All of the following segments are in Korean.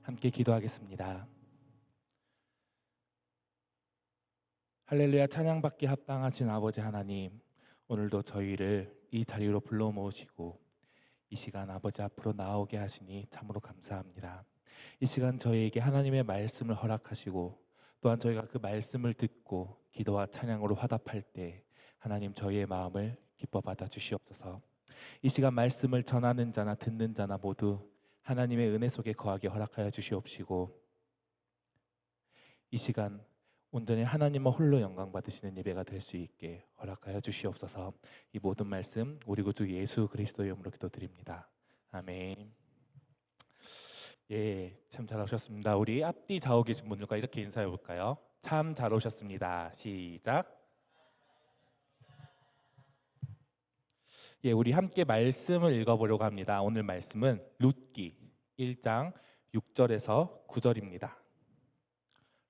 함께 기도하겠습니다. 할렐루야, 찬양받기 합당하신 아버지 하나님, 오늘도 저희를 이 자리로 불러 모으시고 이 시간 아버지 앞으로 나오게 하시니 참으로 감사합니다. 이 시간 저희에게 하나님의 말씀을 허락하시고 또한 저희가 그 말씀을 듣고 기도와 찬양으로 화답할 때 하나님 저희의 마음을 기뻐 받아 주시옵소서. 이 시간 말씀을 전하는 자나 듣는 자나 모두 하나님의 은혜 속에 거하게 허락하여 주시옵시고, 이 시간 온전히 하나님만 홀로 영광 받으시는 예배가 될 수 있게 허락하여 주시옵소서. 이 모든 말씀 우리 구주 예수 그리스도의 이름으로 기도드립니다. 아멘. 예, 참 잘 오셨습니다. 우리 앞뒤 좌우 계신 분들과 이렇게 인사해 볼까요? 참 잘 오셨습니다. 시작. 예, 우리 함께 말씀을 읽어보려고 합니다. 오늘 말씀은 룻기 1장 6절에서 9절입니다.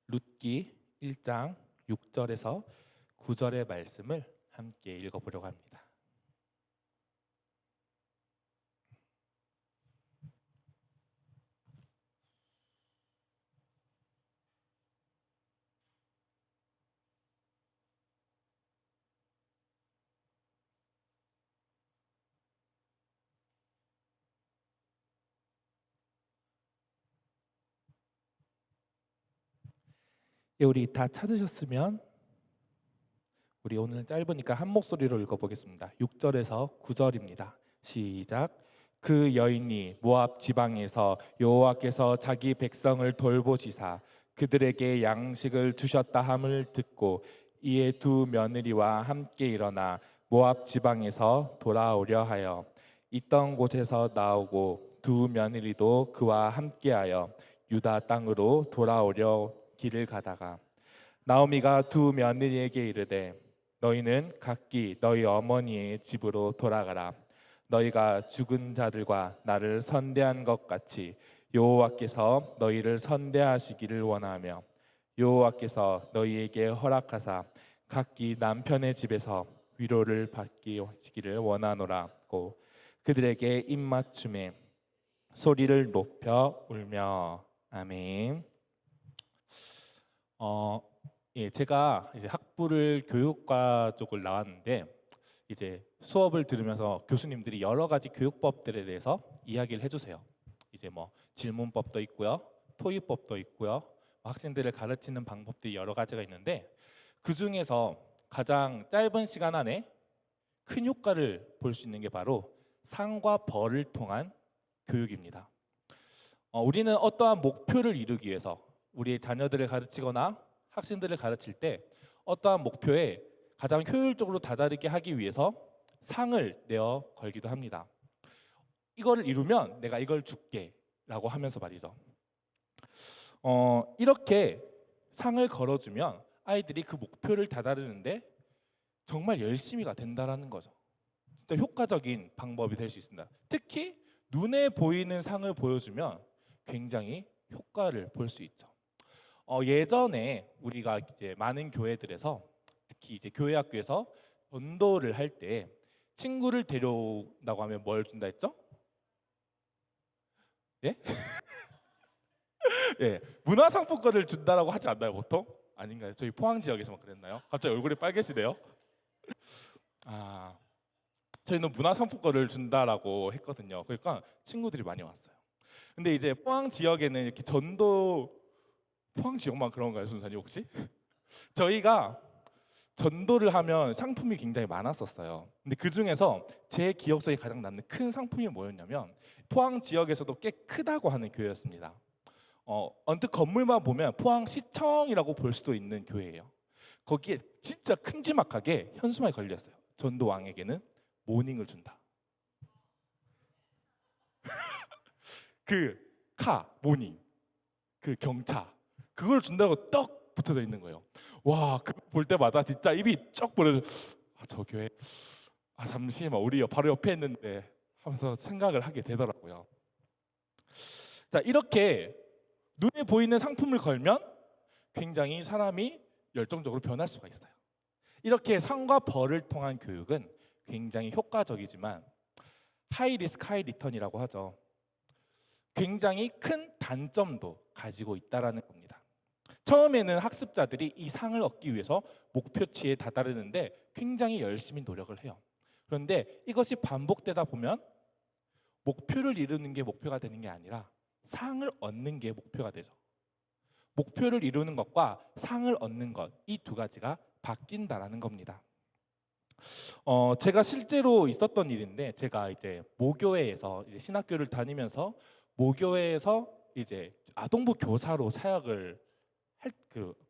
룻기 1장 6절에서 9절의 말씀을 함께 읽어보려고 합니다. 예, 우리 다 찾으셨으면 우리 오늘 짧으니까 한 목소리로 읽어보겠습니다. 6절에서 9절입니다. 시작. 그 여인이 모압 지방에서 여호와께서 자기 백성을 돌보시사 그들에게 양식을 주셨다 함을 듣고 이에 두 며느리와 함께 일어나 모압 지방에서 돌아오려 하여 있던 곳에서 나오고 두 며느리도 그와 함께하여 유다 땅으로 돌아오려 길을 가다가 나오미가 두 며느리에게 이르되 너희는 각기 너희 어머니의 집으로 돌아가라. 너희가 죽은 자들과 나를 선대한 것 같이 여호와께서 너희를 선대하시기를 원하며 여호와께서 너희에게 허락하사 각기 남편의 집에서 위로를 받기 하시기를 원하노라고 그들에게 입맞춤에 소리를 높여 울며. 아멘. 예, 제가 이제 학부를 교육과 쪽을 나왔는데 이제 수업을 들으면서 교수님들이 여러 가지 교육법들에 대해서 이야기를 해주세요. 이제 뭐 질문법도 있고요, 토익법도 있고요, 학생들을 가르치는 방법들이 여러 가지가 있는데 그 중에서 가장 짧은 시간 안에 큰 효과를 볼 수 있는 게 바로 상과 벌을 통한 교육입니다. 우리는 어떠한 목표를 이루기 위해서 우리의 자녀들을 가르치거나 학생들을 가르칠 때 어떠한 목표에 가장 효율적으로 다다르게 하기 위해서 상을 내어 걸기도 합니다. 이걸 이루면 내가 이걸 줄게 라고 하면서 말이죠. 이렇게 상을 걸어주면 아이들이 그 목표를 다다르는데 정말 열심히가 된다는 거죠. 진짜 효과적인 방법이 될 수 있습니다. 특히 눈에 보이는 상을 보여주면 굉장히 효과를 볼 수 있죠. 예전에 우리가 이제 많은 교회들에서 특히 이제 교회 학교에서 전도를 할 때 친구를 데려온다고 하면 뭘 준다 했죠? 예? 예, 문화상품권을 준다라고 하지 않나요 보통? 아닌가요? 저희 포항 지역에서만 그랬나요? 갑자기 얼굴이 빨개지네요. 저희는 문화상품권을 준다라고 했거든요. 그러니까 친구들이 많이 왔어요. 근데 이제 포항 지역에는 이렇게 포항 지역만 그런가요, 순사님 혹시? 저희가 전도를 하면 상품이 굉장히 많았었어요. 근데 그 중에서 제 기억 속에 가장 남는 큰 상품이 뭐였냐면 포항 지역에서도 꽤 크다고 하는 교회였습니다. 언뜻 건물만 보면 포항시청이라고 볼 수도 있는 교회예요. 거기에 진짜 큼지막하게 현수막이 걸렸어요. 전도왕에게는 모닝을 준다. 그 모닝, 그 경차, 그걸 준다고 떡 붙어져 있는 거예요. 와, 그거 볼 때마다 진짜 입이 쩍 벌어져. 저 교회, 잠시만 우리 바로 옆에 있는데 하면서 생각을 하게 되더라고요. 자, 이렇게 눈에 보이는 상품을 걸면 굉장히 사람이 열정적으로 변할 수가 있어요. 이렇게 상과 벌을 통한 교육은 굉장히 효과적이지만 하이 리스크 하이 리턴이라고 하죠. 굉장히 큰 단점도 가지고 있다라는 겁니다. 처음에는 학습자들이 이 상을 얻기 위해서 목표치에 다다르는데 굉장히 열심히 노력을 해요. 그런데 이것이 반복되다 보면 목표를 이루는 게 목표가 되는 게 아니라 상을 얻는 게 목표가 되죠. 목표를 이루는 것과 상을 얻는 것, 이 두 가지가 바뀐다라는 겁니다. 제가 실제로 있었던 일인데, 제가 이제 모교회에서 이제 신학교를 다니면서 모교회에서 이제 아동부 교사로 사역을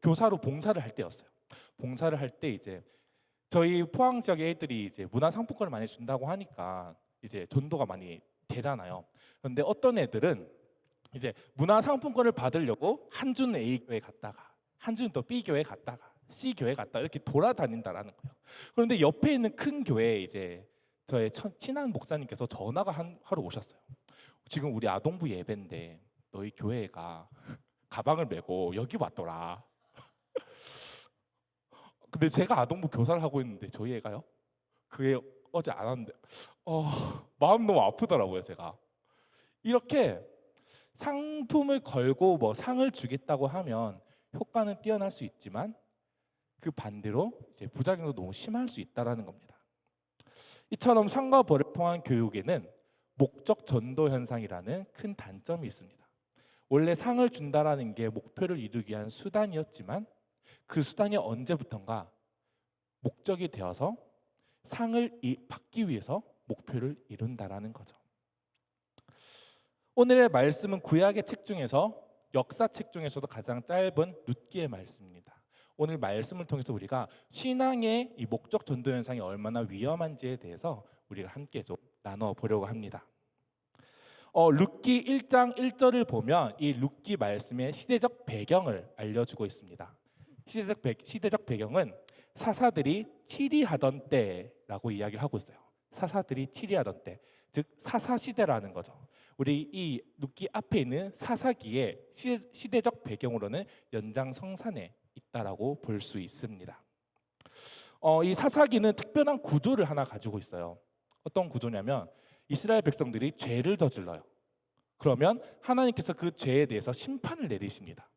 교사로 봉사를 할 때였어요. 봉사를 할 때 이제 저희 포항 지역의 애들이 이제 문화 상품권을 많이 준다고 하니까 이제 전도가 많이 되잖아요. 그런데 어떤 애들은 이제 문화 상품권을 받으려고 한 주는 A 교회 갔다가 한 주는 또 B 교회 갔다가 C 교회 갔다 이렇게 돌아다닌다라는 거예요. 그런데 옆에 있는 큰 교회에 이제 저의 친한 목사님께서 전화가 하러 오셨어요. 지금 우리 아동부 예배인데 너희 교회가 가방을 메고 여기 왔더라. 근데 제가 아동부 교사를 하고 있는데 저희 애가요? 그게 어제 안 왔는데 마음 너무 아프더라고요. 제가 이렇게 상품을 걸고 뭐 상을 주겠다고 하면 효과는 뛰어날 수 있지만 그 반대로 이제 부작용도 너무 심할 수 있다라는 겁니다. 이처럼 상과 벌을 통한 교육에는 목적 전도 현상이라는 큰 단점이 있습니다. 원래 상을 준다라는 게 목표를 이루기 위한 수단이었지만 그 수단이 언제부턴가 목적이 되어서 상을 받기 위해서 목표를 이룬다라는 거죠. 오늘의 말씀은 구약의 책 중에서 역사책 중에서도 가장 짧은 룻기의 말씀입니다. 오늘 말씀을 통해서 우리가 신앙의 이 목적 전도 현상이 얼마나 위험한지에 대해서 우리가 함께 좀 나눠보려고 합니다. 룻기 1장 1절을 보면 이 룻기 말씀의 시대적 배경을 알려주고 있습니다. 시대적 배경은 사사들이 치리하던 때라고 이야기를 하고 있어요. 사사들이 치리하던 때, 즉 사사시대라는 거죠. 우리 이 룻기 앞에 있는 사사기의 시대적 배경으로는 연장성산에 있다라고 볼 수 있습니다. 이 사사기는 특별한 구조를 하나 가지고 있어요. 어떤 구조냐면 이스라엘 백성들이 죄를 저질러요. 그러면 하나님께서 그 죄에 대해서 심판을 내리십니다.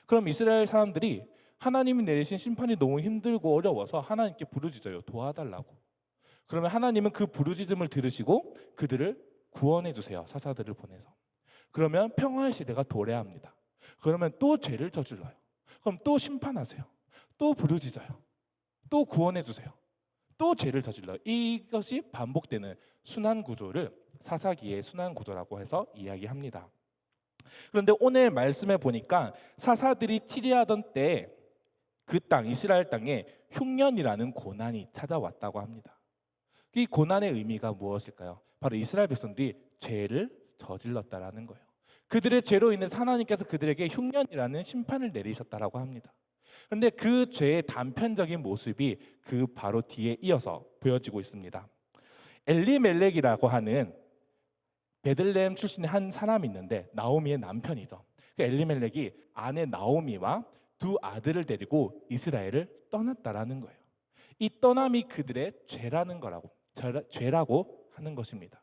그럼 이스라엘 사람들이 하나님이 내리신 심판이 너무 힘들고 어려워서 하나님께 부르짖어요. 도와달라고. 그러면 하나님은 그 부르짖음을 들으시고 그들을 구원해 주세요. 사사들을 보내서. 그러면 평화의 시대가 도래합니다. 그러면 또 죄를 저질러요. 그럼 또 심판하세요. 또 부르짖어요. 또 구원해 주세요. 또 죄를 저질러요. 이것이 반복되는 순환 구조를 사사기의 순환 구조라고 해서 이야기합니다. 그런데 오늘 말씀에 보니까 사사들이 치리하던 때 그 땅, 이스라엘 땅에 흉년이라는 고난이 찾아왔다고 합니다. 이 고난의 의미가 무엇일까요? 바로 이스라엘 백성들이 죄를 저질렀다라는 거예요. 그들의 죄로 인해서 하나님께서 그들에게 흉년이라는 심판을 내리셨다라고 합니다. 그런데 그 죄의 단편적인 모습이 그 바로 뒤에 이어서 보여지고 있습니다. 엘리멜렉이라고 하는 베들레헴 출신의 한 사람이 있는데 나오미의 남편이죠. 그 엘리멜렉이 아내 나오미와 두 아들을 데리고 이스라엘을 떠났다라는 거예요. 이 떠남이 그들의 죄라고 하는 것입니다.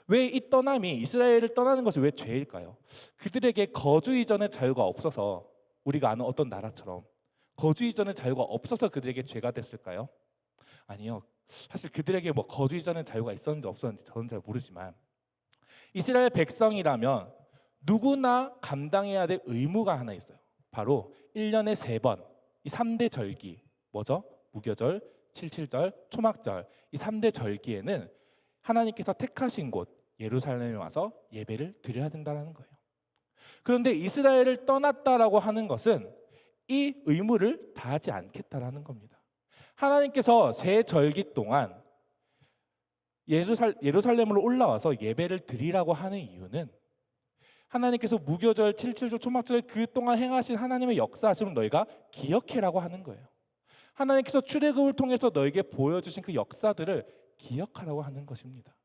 왜 이 떠남이 이스라엘을 떠나는 것이 왜 죄일까요? 그들에게 거주 이전의 자유가 없어서, 우리가 아는 어떤 나라처럼 거주 이전의 자유가 없어서 그들에게 죄가 됐을까요? 아니요. 사실 그들에게 뭐 거주 이전의 자유가 있었는지 없었는지 저는 잘 모르지만 이스라엘 백성이라면 누구나 감당해야 될 의무가 하나 있어요. 바로 1년에 3번 이 3대 절기, 뭐죠? 무교절, 칠칠절, 초막절, 이 3대 절기에는 하나님께서 택하신 곳 예루살렘에 와서 예배를 드려야 된다는 거예요. 그런데 이스라엘을 떠났다라고 하는 것은 이 의무를 다하지 않겠다라는 겁니다. 하나님께서 세 절기 동안 예루살렘으로 올라와서 예배를 드리라고 하는 이유는 하나님께서 무교절, 칠칠절, 초막절 그 동안 행하신 하나님의 역사하심을 너희가 기억해라고 하는 거예요. 하나님께서 출애굽을 통해서 너에게 보여주신 그 역사들을 기억하라고 하는 것입니다.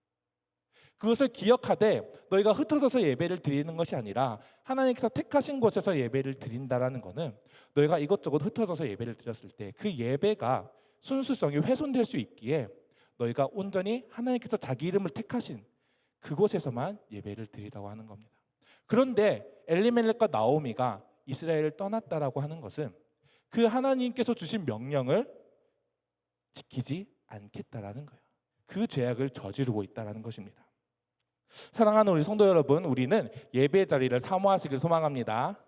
그것을 기억하되 너희가 흩어져서 예배를 드리는 것이 아니라 하나님께서 택하신 곳에서 예배를 드린다라는 것은 너희가 이것저것 흩어져서 예배를 드렸을 때 그 예배가 순수성이 훼손될 수 있기에 너희가 온전히 하나님께서 자기 이름을 택하신 그곳에서만 예배를 드리라고 하는 겁니다. 그런데 엘리멜렉과 나오미가 이스라엘을 떠났다라고 하는 것은 그 하나님께서 주신 명령을 지키지 않겠다라는 거예요. 그 죄악을 저지르고 있다라는 것입니다. 사랑하는 우리 성도 여러분, 우리는 예배 자리를 사모하시길 소망합니다.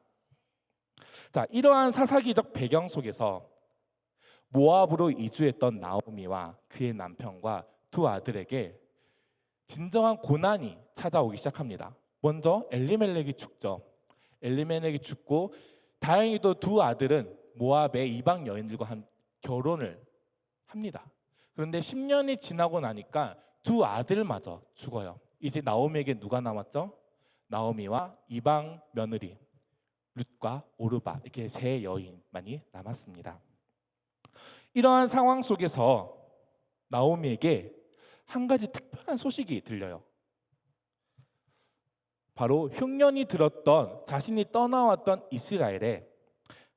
자, 이러한 사사기적 배경 속에서 모압으로 이주했던 나오미와 그의 남편과 두 아들에게 진정한 고난이 찾아오기 시작합니다. 먼저 엘리멜렉이 죽죠. 엘리멜렉이 죽고 다행히도 두 아들은 모압의 이방 여인들과 결혼을 합니다. 그런데 10년이 지나고 나니까 두 아들마저 죽어요. 이제 나오미에게 누가 남았죠? 나오미와 이방 며느리 룻과 오르바, 이렇게 세 여인만이 남았습니다. 이러한 상황 속에서 나오미에게 한 가지 특별한 소식이 들려요. 바로 흉년이 들었던, 자신이 떠나왔던 이스라엘에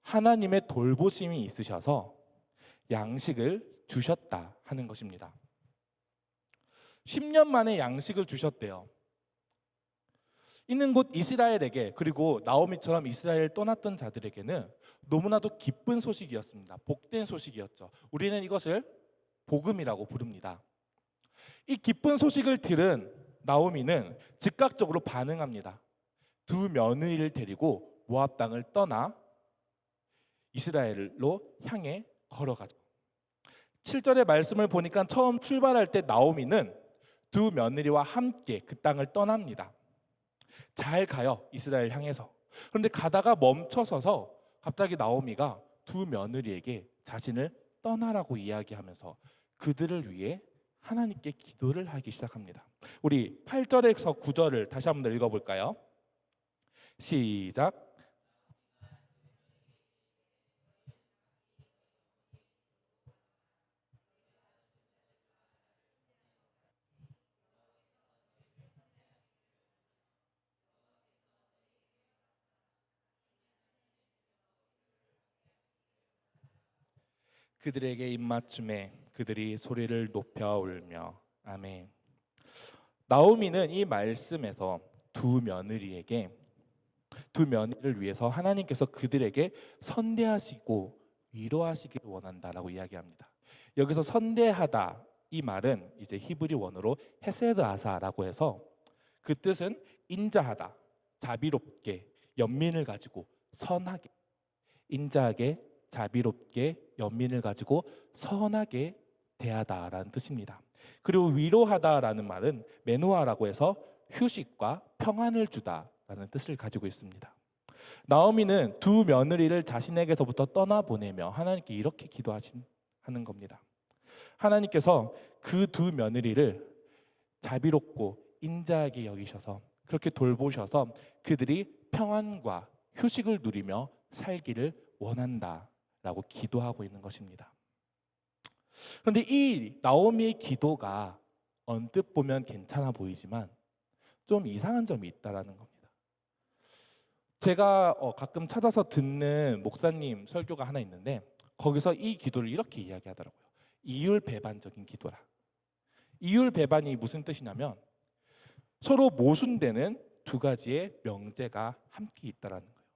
하나님의 돌보심이 있으셔서 양식을 주셨다 하는 것입니다. 10년 만에 양식을 주셨대요. 있는 곳 이스라엘에게, 그리고 나오미처럼 이스라엘을 떠났던 자들에게는 너무나도 기쁜 소식이었습니다. 복된 소식이었죠. 우리는 이것을 복음이라고 부릅니다. 이 기쁜 소식을 들은 나오미는 즉각적으로 반응합니다. 두 며느리를 데리고 모압 땅을 떠나 이스라엘로 향해 걸어가죠. 7절의 말씀을 보니까 처음 출발할 때 나오미는 두 며느리와 함께 그 땅을 떠납니다. 잘 가요, 이스라엘 향해서. 그런데 가다가 멈춰서서 갑자기 나오미가 두 며느리에게 자신을 떠나라고 이야기하면서 그들을 위해 하나님께 기도를 하기 시작합니다. 우리 8절에서 9절을 다시 한번 읽어볼까요? 시작. 그들에게 입맞춤에 그들이 소리를 높여 울며. 아멘. 나오미는 이 말씀에서 두 며느리를 위해서 하나님께서 그들에게 선대하시고 위로하시기를 원한다라고 이야기합니다. 여기서 선대하다, 이 말은 이제 히브리 원어로 헤세드 아사라고 해서 그 뜻은 인자하다, 자비롭게, 연민을 가지고 선하게, 인자하게, 자비롭게, 연민을 가지고 선하게 대하다라는 뜻입니다. 그리고 위로하다라는 말은 메누아라고 해서 휴식과 평안을 주다라는 뜻을 가지고 있습니다. 나오미는 두 며느리를 자신에게서부터 떠나보내며 하나님께 이렇게 기도하는 겁니다. 하나님께서 그 두 며느리를 자비롭고 인자하게 여기셔서 그렇게 돌보셔서 그들이 평안과 휴식을 누리며 살기를 원한다라고 기도하고 있는 것입니다. 그런데 이 나오미의 기도가 언뜻 보면 괜찮아 보이지만 좀 이상한 점이 있다라는 겁니다. 제가 가끔 찾아서 듣는 목사님 설교가 하나 있는데 거기서 이 기도를 이렇게 이야기하더라고요. 이율배반적인 기도라. 이율배반이 무슨 뜻이냐면 서로 모순되는 두 가지의 명제가 함께 있다라는 거예요.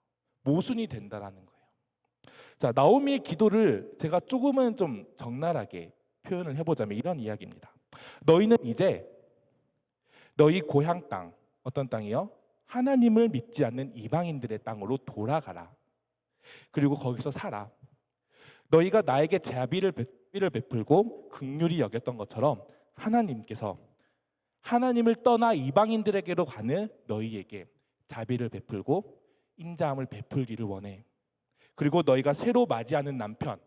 모순이 된다라는 거예요. 자, 나오미의 기도를 제가 조금은 좀 적나라하게 표현을 해보자면 이런 이야기입니다. 너희는 이제 너희 고향 땅, 어떤 땅이요? 하나님을 믿지 않는 이방인들의 땅으로 돌아가라. 그리고 거기서 살아. 너희가 나에게 자비를 베풀고 긍휼히 여겼던 것처럼 하나님께서 하나님을 떠나 이방인들에게로 가는 너희에게 자비를 베풀고 인자함을 베풀기를 원해. 그리고 너희가 새로 맞이하는 남편,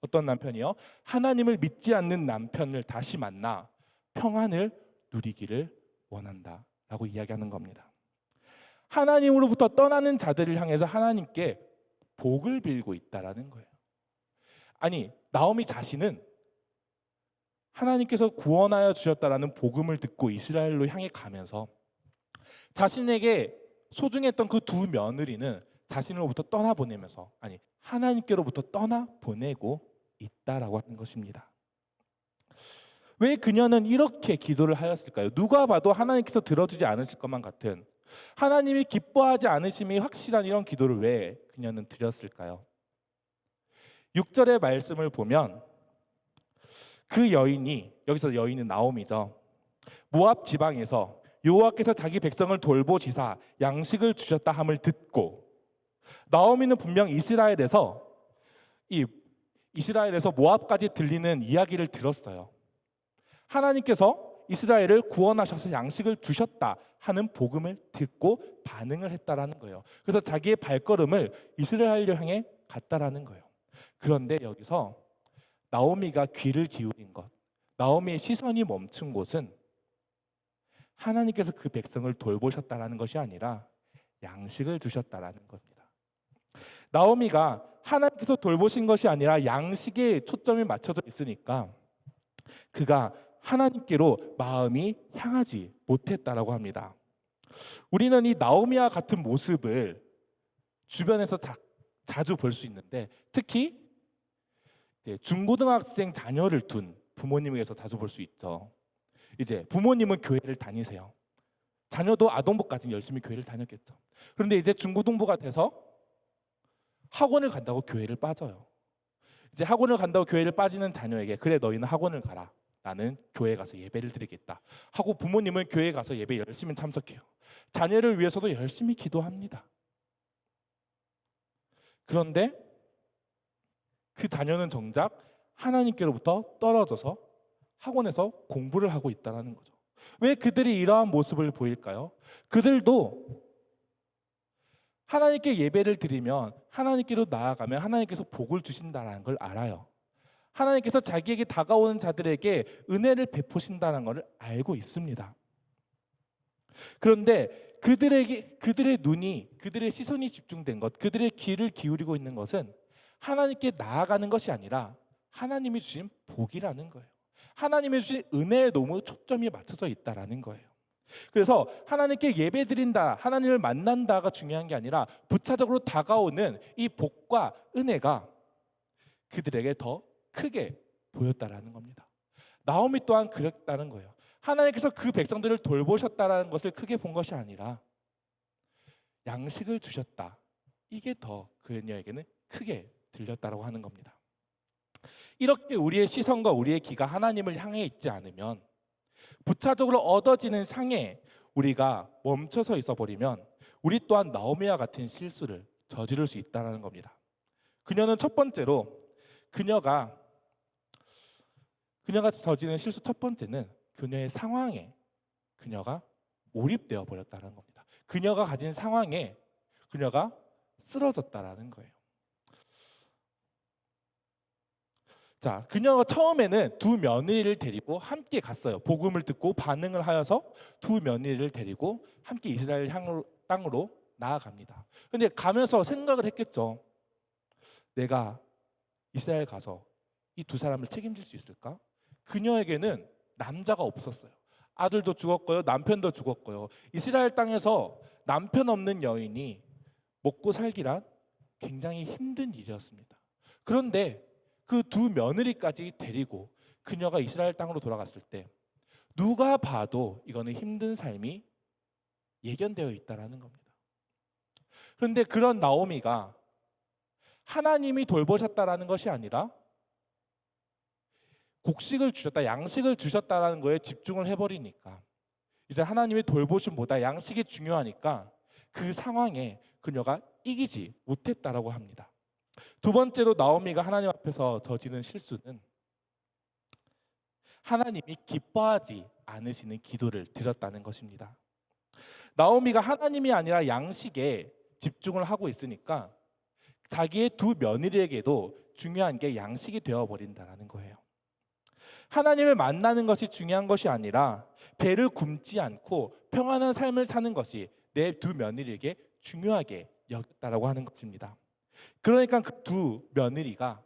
어떤 남편이요? 하나님을 믿지 않는 남편을 다시 만나 평안을 누리기를 원한다 라고 이야기하는 겁니다. 하나님으로부터 떠나는 자들을 향해서 하나님께 복을 빌고 있다라는 거예요. 아니, 나오미 자신은 하나님께서 구원하여 주셨다라는 복음을 듣고 이스라엘로 향해 가면서 자신에게 소중했던 그 두 며느리는 자신으로부터 떠나보내면서, 아니, 하나님께로부터 떠나보내고 있다라고 하는 것입니다. 왜 그녀는 이렇게 기도를 하였을까요? 누가 봐도 하나님께서 들어주지 않으실 것만 같은, 하나님이 기뻐하지 않으심이 확실한 이런 기도를 왜 그녀는 드렸을까요? 6절의 말씀을 보면 그 여인이, 여기서 여인은 나오미죠, 모압 지방에서 여호와께서 자기 백성을 돌보시사 양식을 주셨다 함을 듣고, 나오미는 분명 이스라엘에서 모압까지 들리는 이야기를 들었어요. 하나님께서 이스라엘을 구원하셔서 양식을 주셨다 하는 복음을 듣고 반응을 했다라는 거예요. 그래서 자기의 발걸음을 이스라엘을 향해 갔다라는 거예요. 그런데 여기서 나오미가 귀를 기울인 것, 나오미의 시선이 멈춘 곳은 하나님께서 그 백성을 돌보셨다라는 것이 아니라 양식을 주셨다라는 겁니다. 나오미가 하나님께서 돌보신 것이 아니라 양식에 초점이 맞춰져 있으니까 그가 하나님께로 마음이 향하지 못했다라고 합니다. 우리는 이 나오미와 같은 모습을 주변에서 자주 볼 수 있는데, 특히 중고등학생 자녀를 둔 부모님에게서 자주 볼 수 있죠. 이제 부모님은 교회를 다니세요. 자녀도 아동부까지 열심히 교회를 다녔겠죠. 그런데 이제 중고등부가 돼서 학원을 간다고 교회를 빠져요. 이제 학원을 간다고 교회를 빠지는 자녀에게, 그래 너희는 학원을 가라, 나는 교회에 가서 예배를 드리겠다 하고 부모님은 교회에 가서 예배 열심히 참석해요. 자녀를 위해서도 열심히 기도합니다. 그런데 그 자녀는 정작 하나님께로부터 떨어져서 학원에서 공부를 하고 있다는 거죠. 왜 그들이 이러한 모습을 보일까요? 그들도 하나님께 예배를 드리면, 하나님께로 나아가면 하나님께서 복을 주신다는 걸 알아요. 하나님께서 자기에게 다가오는 자들에게 은혜를 베푸신다는 것을 알고 있습니다. 그런데 그들의 눈이, 그들의 시선이 집중된 것, 그들의 귀를 기울이고 있는 것은 하나님께 나아가는 것이 아니라 하나님이 주신 복이라는 거예요. 하나님이 주신 은혜에 너무 초점이 맞춰져 있다라는 거예요. 그래서 하나님께 예배드린다, 하나님을 만난다가 중요한 게 아니라 부차적으로 다가오는 이 복과 은혜가 그들에게 더 크게 보였다라는 겁니다. 나오미 또한 그랬다는 거예요. 하나님께서 그 백성들을 돌보셨다라는 것을 크게 본 것이 아니라 양식을 주셨다, 이게 더 그녀에게는 크게 들렸다라고 하는 겁니다. 이렇게 우리의 시선과 우리의 귀가 하나님을 향해 있지 않으면, 부차적으로 얻어지는 상에 우리가 멈춰서 있어 버리면 우리 또한 나오미와 같은 실수를 저지를 수 있다는 겁니다. 그녀는 첫 번째로 그녀가 저지른 실수 첫 번째는 그녀의 상황에 그녀가 몰입되어 버렸다는 겁니다. 그녀가 가진 상황에 그녀가 쓰러졌다라는 거예요. 자, 그녀가 처음에는 두 며느리를 데리고 함께 갔어요. 복음을 듣고 반응을 하여서 두 며느리를 데리고 함께 이스라엘 땅으로 나아갑니다. 근데 가면서 생각을 했겠죠. 내가 이스라엘 가서 이 두 사람을 책임질 수 있을까? 그녀에게는 남자가 없었어요. 아들도 죽었고요, 남편도 죽었고요. 이스라엘 땅에서 남편 없는 여인이 먹고 살기란 굉장히 힘든 일이었습니다. 그런데 그 두 며느리까지 데리고 그녀가 이스라엘 땅으로 돌아갔을 때 누가 봐도 이거는 힘든 삶이 예견되어 있다라는 겁니다. 그런데 그런 나오미가 하나님이 돌보셨다라는 것이 아니라 곡식을 주셨다, 양식을 주셨다라는 거에 집중을 해버리니까, 이제 하나님의 돌보심보다 양식이 중요하니까 그 상황에 그녀가 이기지 못했다라고 합니다. 두 번째로 나오미가 하나님 앞에서 저지른 실수는 하나님이 기뻐하지 않으시는 기도를 드렸다는 것입니다. 나오미가 하나님이 아니라 양식에 집중을 하고 있으니까 자기의 두 며느리에게도 중요한 게 양식이 되어버린다는 거예요. 하나님을 만나는 것이 중요한 것이 아니라 배를 굶지 않고 평안한 삶을 사는 것이 내 두 며느리에게 중요하게 여겼다라고 하는 것입니다. 그러니까 그 두 며느리가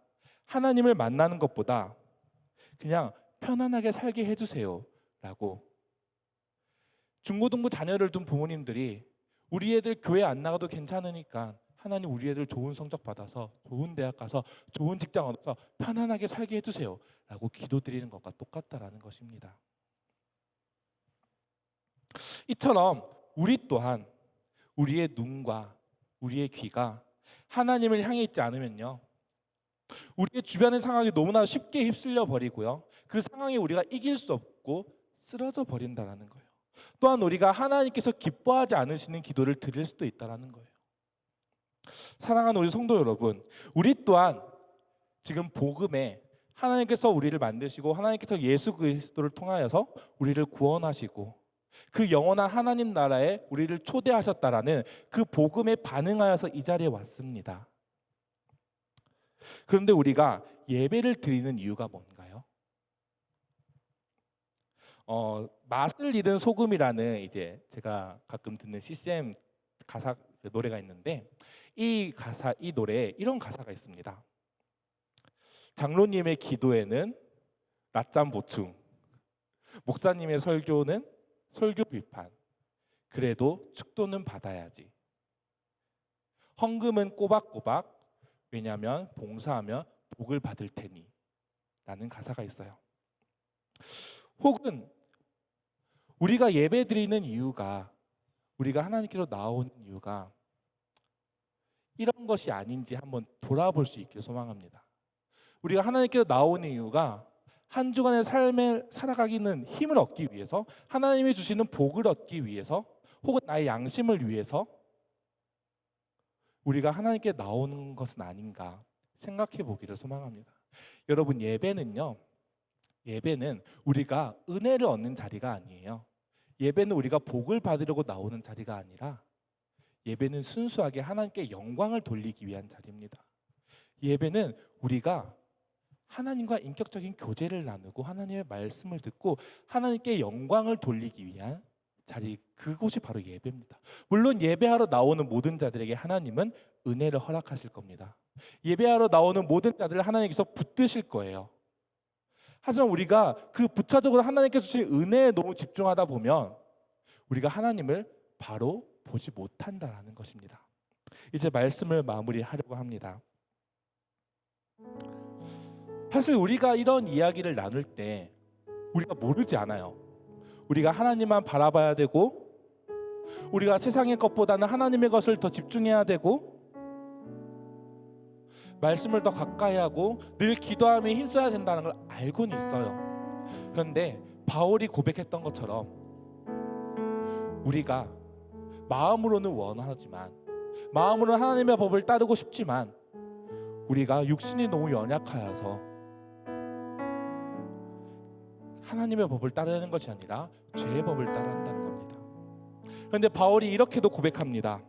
하나님을 만나는 것보다 그냥 편안하게 살게 해주세요 라고, 중고등부 자녀를 둔 부모님들이 우리 애들 교회 안 나가도 괜찮으니까 하나님 우리 애들 좋은 성적 받아서 좋은 대학 가서 좋은 직장 얻어서 편안하게 살게 해주세요 라고 기도드리는 것과 똑같다라는 것입니다. 이처럼 우리 또한 우리의 눈과 우리의 귀가 하나님을 향해 있지 않으면요, 우리의 주변의 상황이 너무나 쉽게 휩쓸려 버리고요, 그 상황에 우리가 이길 수 없고 쓰러져 버린다라는 거예요. 또한 우리가 하나님께서 기뻐하지 않으시는 기도를 드릴 수도 있다라는 거예요. 사랑하는 우리 성도 여러분, 우리 또한 지금 복음에 하나님께서 우리를 만드시고 하나님께서 예수 그리스도를 통하여서 우리를 구원하시고 그 영원한 하나님 나라에 우리를 초대하셨다라는 그 복음에 반응하여서 이 자리에 왔습니다. 그런데 우리가 예배를 드리는 이유가 뭔가요? 맛을 잃은 소금이라는 이제 제가 가끔 듣는 CCM 가사 노래가 있는데, 이 노래에 이런 가사가 있습니다. 장로님의 기도에는 낮잠 보충, 목사님의 설교는 설교 비판, 그래도 축도는 받아야지, 헌금은 꼬박꼬박, 왜냐하면 봉사하면 복을 받을 테니 라는 가사가 있어요. 혹은 우리가 예배 드리는 이유가, 우리가 하나님께로 나오는 이유가 이런 것이 아닌지 한번 돌아볼 수 있기를 소망합니다. 우리가 하나님께로 나오는 이유가 한 주간의 삶을 살아가기는 힘을 얻기 위해서, 하나님이 주시는 복을 얻기 위해서, 혹은 나의 양심을 위해서 우리가 하나님께 나오는 것은 아닌가 생각해 보기를 소망합니다. 여러분, 예배는 우리가 은혜를 얻는 자리가 아니에요. 예배는 우리가 복을 받으려고 나오는 자리가 아니라, 예배는 순수하게 하나님께 영광을 돌리기 위한 자리입니다. 예배는 우리가 하나님과 인격적인 교제를 나누고 하나님의 말씀을 듣고 하나님께 영광을 돌리기 위한 자리, 그곳이 바로 예배입니다. 물론 예배하러 나오는 모든 자들에게 하나님은 은혜를 허락하실 겁니다. 예배하러 나오는 모든 자들을 하나님께서 붙드실 거예요. 하지만 우리가 그 부차적으로 하나님께서 주신 은혜에 너무 집중하다 보면 우리가 하나님을 바로 보지 못한다라는 것입니다. 이제 말씀을 마무리하려고 합니다. 사실 우리가 이런 이야기를 나눌 때 우리가 모르지 않아요. 우리가 하나님만 바라봐야 되고, 우리가 세상의 것보다는 하나님의 것을 더 집중해야 되고, 말씀을 더 가까이 하고 늘 기도함에 힘써야 된다는 걸 알고는 있어요. 그런데 바울이 고백했던 것처럼 우리가 마음으로는 원하지만, 마음으로는 하나님의 법을 따르고 싶지만 우리가 육신이 너무 연약하여서 하나님의 법을 따르는 것이 아니라 죄의 법을 따른다는 겁니다. 그런데 바울이 이렇게도 고백합니다.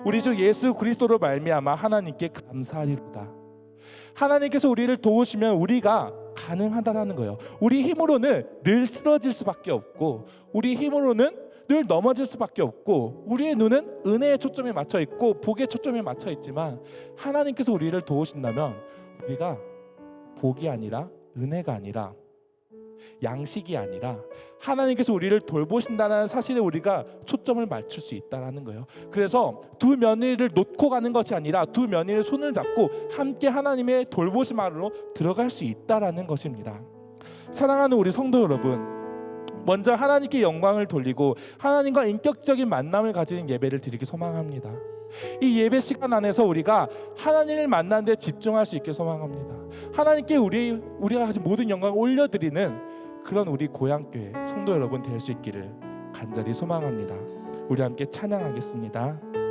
우리 주 예수 그리스도로 말미암아 하나님께 감사하리로다. 하나님께서 우리를 도우시면 우리가 가능하다라는 거예요. 우리 힘으로는 늘 쓰러질 수밖에 없고, 우리 힘으로는 늘 넘어질 수밖에 없고, 우리의 눈은 은혜에 초점이 맞춰 있고 복에 초점이 맞춰 있지만, 하나님께서 우리를 도우신다면 우리가 복이 아니라, 은혜가 아니라, 양식이 아니라 하나님께서 우리를 돌보신다는 사실에 우리가 초점을 맞출 수 있다는 거예요. 그래서 두 며느리를 놓고 가는 것이 아니라 두 며느리의 손을 잡고 함께 하나님의 돌보심 안으로 들어갈 수 있다는 것입니다. 사랑하는 우리 성도 여러분, 먼저 하나님께 영광을 돌리고 하나님과 인격적인 만남을 가지는 예배를 드리기 소망합니다. 이 예배 시간 안에서 우리가 하나님을 만나는 데 집중할 수 있게 소망합니다. 하나님께 우리가 가진 모든 영광을 올려드리는 그런 우리 고향교회 성도 여러분 될 수 있기를 간절히 소망합니다. 우리 함께 찬양하겠습니다.